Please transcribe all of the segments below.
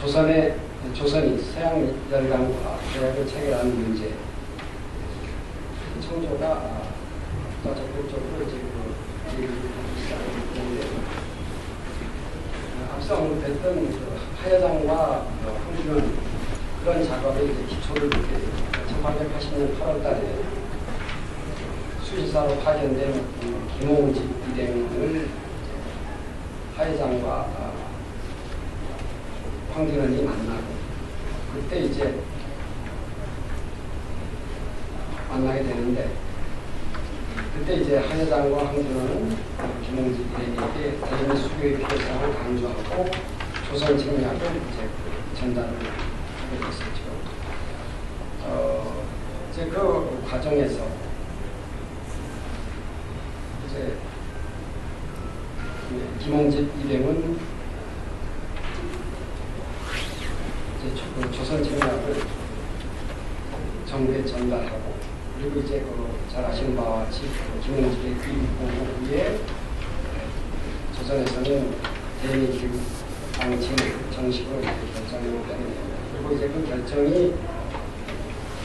조선이 서양 열강과 조약을 체결하는 문제, 청조가 적극적으로 이제 그 얘기를 하기 시작했는데, 앞서 언급했던 하여장과 황준은 그런 작업의 이제 기초를 이렇게 1880년 8월달에 수시사로 파견된 김홍집 일행을 하여장과 황준원이 만나고, 그때 이제 만나게 되는데, 그때 이제 하여장과 황준원은 김홍집 일행에게 대미 수교의 필요성을 강조하고 조선 책략을 이제 전달을 하게 됐었죠. 이제 그 과정에서 이제 김홍집 일행은 이제 조선 책략을 정부에 전달하고, 그리고 이제 잘 아시는 바와 같이 김홍집의 귀국 보고 후에 조선에서는 대미 귀국 방침을 정식으로 결정을 하게 됩니다. 그리고 이제 그 결정이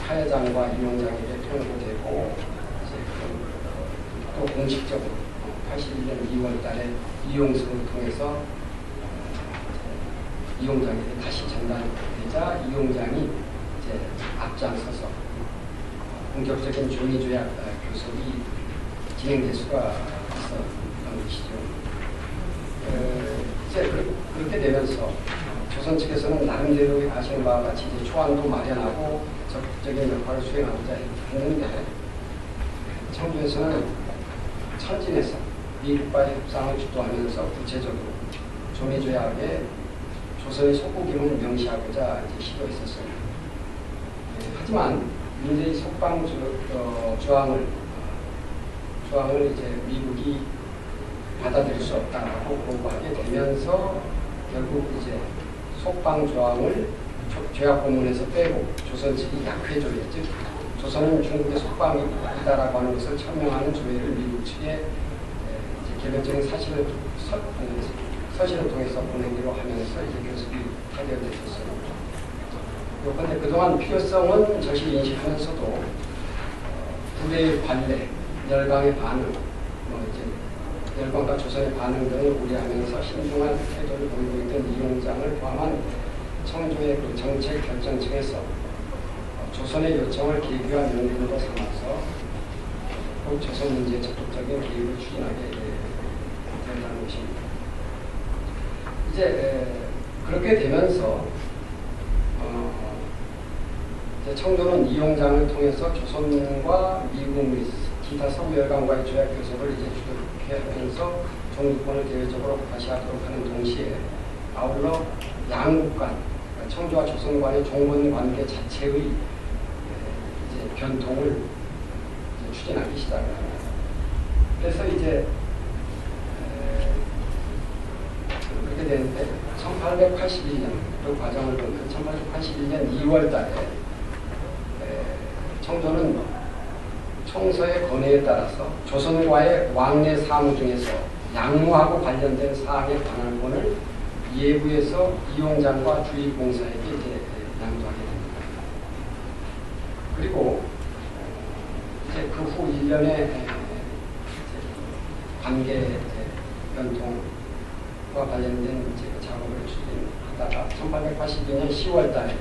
하여장과 이용장에게 통보되고, 이제 또 공식적으로 81년 2월 달에 이용승을 통해서 이용장에게 다시 전달되자 이용장이 이제 앞장서서 본격적인 조미조약 교섭이 진행될 수가 있었던 것이죠. 이제 그렇게 되면서 조선 측에서는 나름대로 아시는 바와 같이 이제 초안도 마련하고 적극적인 역할을 수행하고자 했는데, 청주에서는 천진에서 미국과의 협상을 주도하면서 구체적으로 조미조약에 조선의 속국임을 명시하고자 이제 시도했었습니다. 하지만 문제의 속방 조항을 이제 미국이 받아들일 수 없다라고 보고하게 되면서 결국 이제 속방 조항을 조약 본문에서 빼고 조선 측이 약회 조례, 즉 조선은 중국의 속방이다라고 하는 것을 천명하는 조례를 미국 측에 이제 개별적인 서신을 통해서 보내기로 하면서 이제 교섭이 타결됐었어요. 그런데 그동안 필요성은 적시 인식하면서도 부대의 관례, 열강의 반응, 이제 열강과 조선의 반응 등을 우려하면서 신중한 태도를 보이고 있던 이용장을 포함한 청조의 그 정책 결정층에서 조선의 요청을 계기와 명분으로 삼아서 곧 조선 문제에 적극적인 개입을 추진하게 된다는 것입니다. 이제 그렇게 되면서 이제 청조는 이용장을 통해서 조선과 미국 및 기타 서구열강과의 조약 교섭을 이제 주도케 하면서 종주권을 대외적으로 과시하도록 하는 동시에, 아울러 양국 간, 청조와 조선 간의 종문 관계 자체의 이제 변통을 이제 추진하기 시작을 합니다. 그래서 이제 그렇게 되는데 1881년 그 과정을 보면 1881년 2월 달에 청조는 총서의 건의에 따라서 조선과의 왕래 사무 중에서 양무하고 관련된 사항의 관할권을 예부에서 이용장과 주의공사에게 이제 양도하게 됩니다. 그리고 이제 그 후 1년의 관계 변통과 관련된 이제 작업을 추진하다가 1882년 10월 달에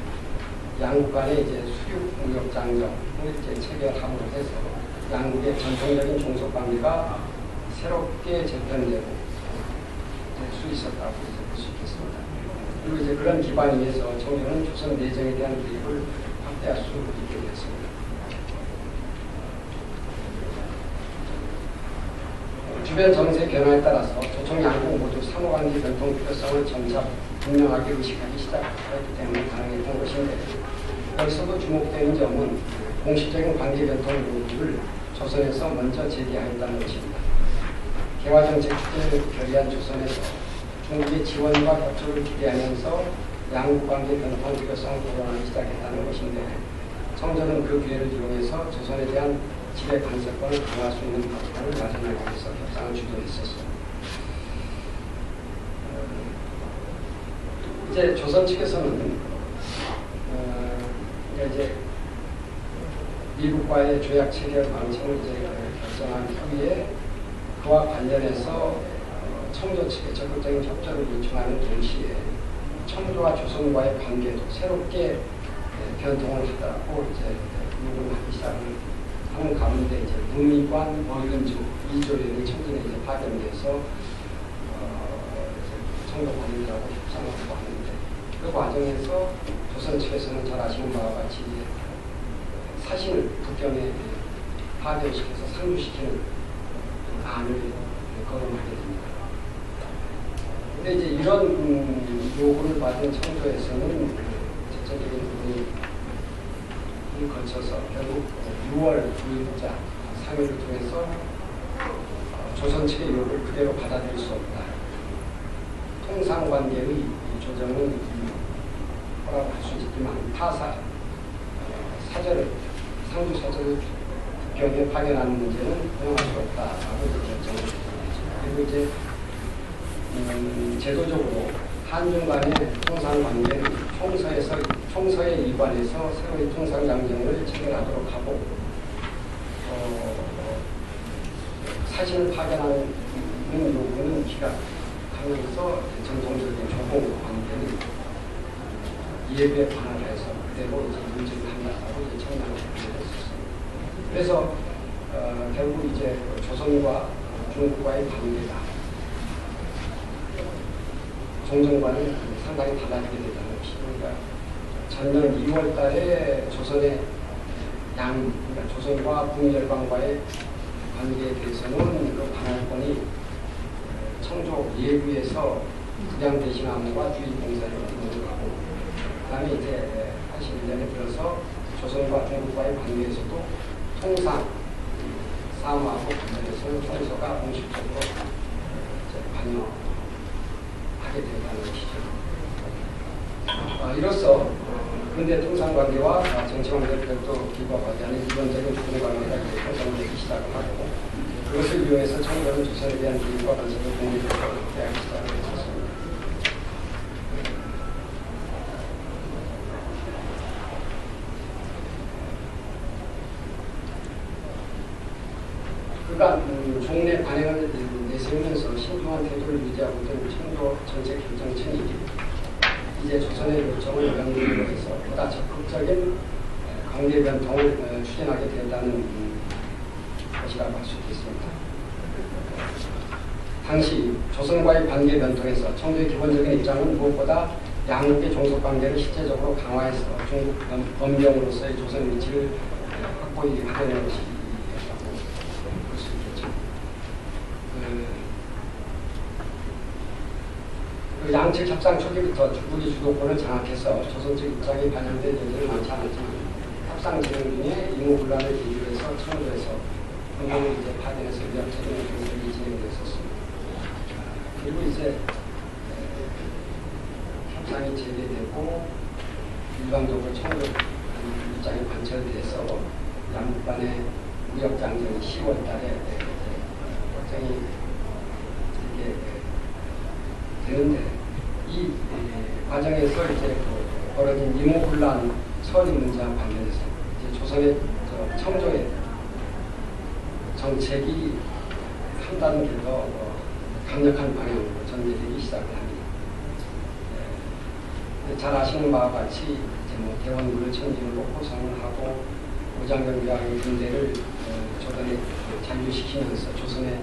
양국 간의 이제 수륙무역장정을 이제 체결함으로 해서 양국의 전통적인 종속 관계가 새롭게 재편되고 될 수 있었다고 볼 수 있겠습니다. 그리고 이제 그런 기반 위에서 청조는 조선 내정에 대한 개입을 확대할 수 있게 되었습니다. 주변 정세 변화에 따라서 조청 양국 모두 상호관계 변통 필요성을 점차 분명하게 의식하기 시작했기 때문에 가능했던 것인데, 여기서도 주목되는 점은 공식적인 관계 변통 요구를 조선에서 먼저 제기하였다는 것입니다. 개화정책 추진을 결의한 조선에서 중국의 지원과 협조를 기대하면서 양국관계 변통 필요성을 토론하기 시작했다는 것인데, 청조는 그 기회를 이용해서 조선에 대한 지배 간섭권을 강화할 수 있는 방법을 마련하기 위해서 협상을 주도했었습니다. 이제 조선 측에서는 이제 미국과의 조약 체결 방침을 이제 결정한 후에 그와 관련해서 청조 측에 적극적인 협조를 요청하는 동시에 청조와 조선과의 관계도 새롭게 변동을 하다고 이제 요구를 하기 시작하는 가운데 이제 문미관 원근주 이조련이 청진에 이제 파견돼서 청조 관계들하고 협상을 하고 하는데 그 과정에서 조선 측에서는 잘 아시는 바와 같이 사신을 북경에 파견시켜서 상주시키는 안을 거론하게 됩니다. 근데 이제 이런 요구를 받은 청조에서는 전적인 부분을 거쳐서 결국 6월 9일자 상의를 통해서 조선 측의 요구를 그대로 받아들일 수 없다. 통상관계의 조정은 허락할 수 있지만 사절을 상주 사절을 북경에 파견하는 문제는 허용할 수 없다라고 결정을 했습니다. 그리고 이제 제도적으로 한중 간의 통상관계는 총서에 이관해서 새로운 통상장정을 체결하도록 하고 사신을 파견하는 요구는 기각하면서 정통적인 조공 관계는 이해에 관할해서 그대로 이제 문제를 한다고 이제 청량을 했었습니다. 그래서 결국 이제 조선과 중국과의 관계가 종전과는 상당히 달라지게 된다는 것이죠. 그러니까 전년 2월 달에 조선의 그러니까 조선과 북열방과의 관계에 대해서는 그 관할권이 청조 예부에서 국양 대신함과 주의공사를 운영하고 그 다음에 이제 81년에 들어서 조선과 중국과의 관계에서도 통상 사무하고 관련해서는 청서가 공식적으로 관여하게 된다는 것이죠. 이로써 근대 통상관계와 정치관계를 별도 기법하지 않은 기본적인 조선관계가 형성되기 시작을 하고 그것을 이용해서 청조는 조선에 대한 기술과 관심을 공유적으로 확대하기 시작을 했었습니다. 그간 종래 관행을 내세우면서 신중한 태도를 유지하고 있던 청조 정책 결정층이 이제 조선의 요청을 명령으로 해서 보다 적극적인 관계 변통을 추진하게 된다는 것이라고 할 수 있겠습니다. 당시 조선과의 관계 변통에서 청조의 기본적인 입장은 무엇보다 양국의 종속관계를 실제적으로 강화해서 중국 범병으로서의 조선 위치를 확고히 하려는 것이 양측 협상 초기부터 우리 주도권을 장악해서 조선 측 입장이 반영된 여지는 많지 않았지만 협상 진행 중에 임무분란을 계기로 해서 청조에서 공항을 이제 파견해서 위협적인 경쟁이 진행되었습니다. 그리고 이제 협상이 재개되고 일방적으로 청조 입장이 관철돼서 양국 간의 무역장전이 10월 달에 확정이 되는데 이 과정에서 이제 벌어진 임오분란 처리 문제와 관련해서 이제 조선의 청조의 정책이 한 단계 더 강력한 방향으로 전개되기 시작을 합니다. 잘 아시는 바와 같이 이제 대원군을 천진으로 포성을 하고 오장경비왕의 군대를 조선에 잔류시키면서 조선의